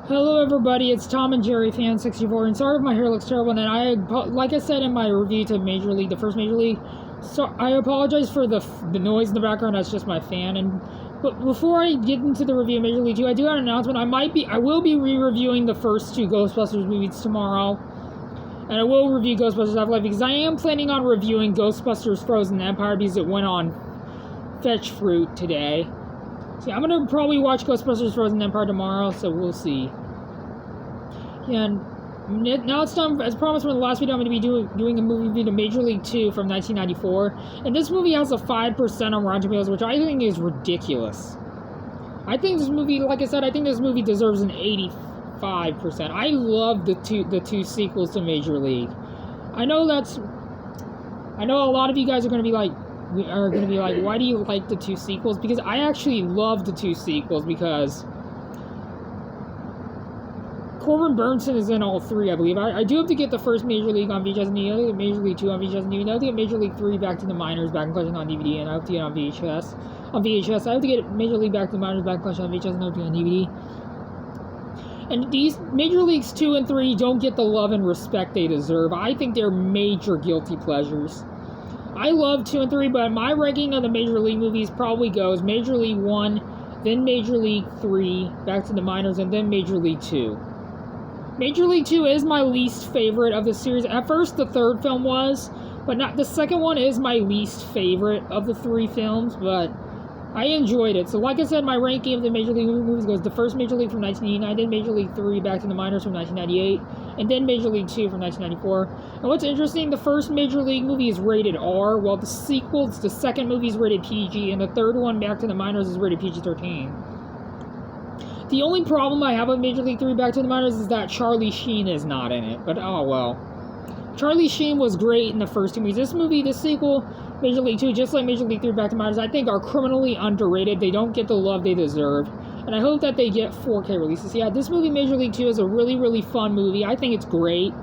Hello everybody, it's Tom and Jerry Fan 64, and sorry if my hair looks terrible, and like I said in my review to Major League, the first Major League, so I apologize for the noise in the background. That's just my fan. But before I get into the review of Major League 2, I do have an announcement. I will be re-reviewing the first two Ghostbusters movies tomorrow, and I will review Ghostbusters Afterlife, because I am planning on reviewing Ghostbusters Frozen Empire, because it went on Fetch Fruit today. See, I'm gonna probably watch Ghostbusters Frozen Empire tomorrow, so we'll see. Yeah, and now it's time, as promised from the last video, I'm gonna be doing a movie review to Major League 2 from 1994. And this movie has a 5% on Rotten Tomatoes, which I think is ridiculous. I think this movie, like I said, I think this movie deserves an 85%. I love the two sequels to Major League. I know a lot of you guys are gonna be like, why do you like the two sequels? Because I actually love the two sequels, because Corbin Burnson is in all three, I believe. I do have to get the first Major League on VHS, and I have to get Major League 2 on VHS, and I have to get Major League 3 Back to the Minors, Back in Collection on DVD, and I have to get it on VHS. I have to get Major League Back to the Minors, Back in Collection on VHS, and I have to get it on DVD. And these Major Leagues 2 and 3 don't get the love and respect they deserve. I think they're major guilty pleasures. I love 2 and 3, but my ranking of the Major League movies probably goes Major League 1, then Major League 3, Back to the Minors, and then Major League 2. Major League 2 is my least favorite of the series. At first, the third film was, but not the second one is my least favorite of the three films, but I enjoyed it. So like I said, my ranking of the Major League movies goes the first Major League from 1989, then Major League 3, Back to the Minors from 1998, and then Major League 2 from 1994. And what's interesting, the first Major League movie is rated R, while the sequels, the second movie is rated PG, and the third one, Back to the Minors, is rated PG-13. The only problem I have with Major League 3 Back to the Minors is that Charlie Sheen is not in it, but oh well. Charlie Sheen was great in the first two movies. This sequel, Major League 2, just like Major League 3 Back to the Minors, I think are criminally underrated. They don't get the love they deserve, and I hope that they get 4K releases. Yeah, this movie, Major League 2, is a really, really fun movie. I think it's great.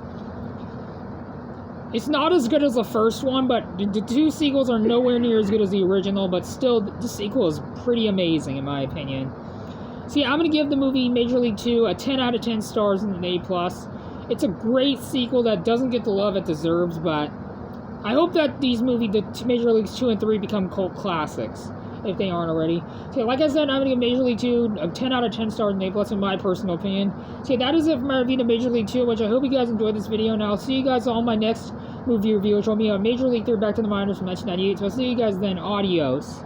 It's not as good as the first one, but the two sequels are nowhere near as good as the original, but still, the sequel is pretty amazing, in my opinion. So yeah, I'm going to give the movie Major League 2 a 10 out of 10 stars and an A+. It's a great sequel that doesn't get the love it deserves, but I hope that these movies, the Major Leagues 2 and 3, become cult classics, if they aren't already. So yeah, like I said, I'm going to give Major League 2 a 10 out of 10 stars and an A+, in my personal opinion. So yeah, that is it for my review of Major League 2, which I hope you guys enjoyed this video, and I'll see you guys on my next movie review, which will be Major League 3 Back to the Minors from 1998. So I'll see you guys then. Adios.